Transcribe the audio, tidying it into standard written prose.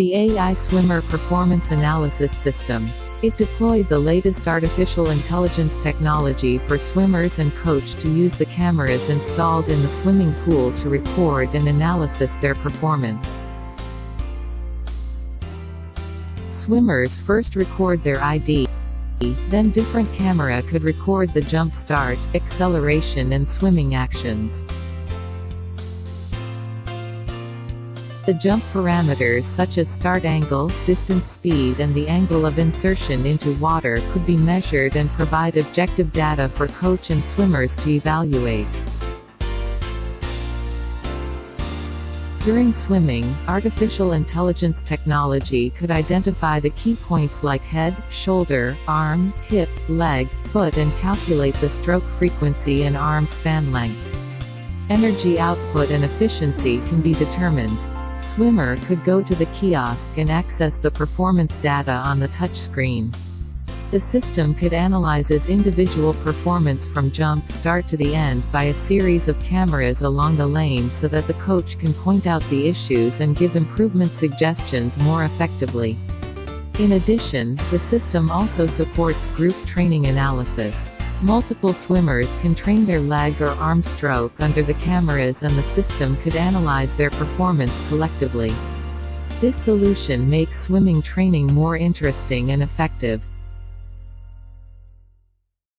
the AI Swimmer Performance Analysis System. It deployed the latest artificial intelligence technology for swimmers and coach to use the cameras installed in the swimming pool to record and analyze their performance. Swimmers first record their ID. Then different camera could record the jump start, acceleration and swimming actions. The jump parameters such as start angle, distance speed and the angle of insertion into water could be measured and provide objective data for coach and swimmers to evaluate. During swimming, artificial intelligence technology could identify the key points like head, shoulder, arm, hip, leg, foot and calculate the stroke frequency and arm span length. Energy output and efficiency can be determined. Swimmer could go to the kiosk and access the performance data on the touch screen. The system could analyze individual performance from jump start to the end by a series of cameras along the lane so that the coach can point out the issues and give improvement suggestions more effectively. In addition, the system also supports group training analysis. Multiple swimmers can train their leg or arm stroke under the cameras and the system could analyze their performance collectively. This solution makes swimming training more interesting and effective.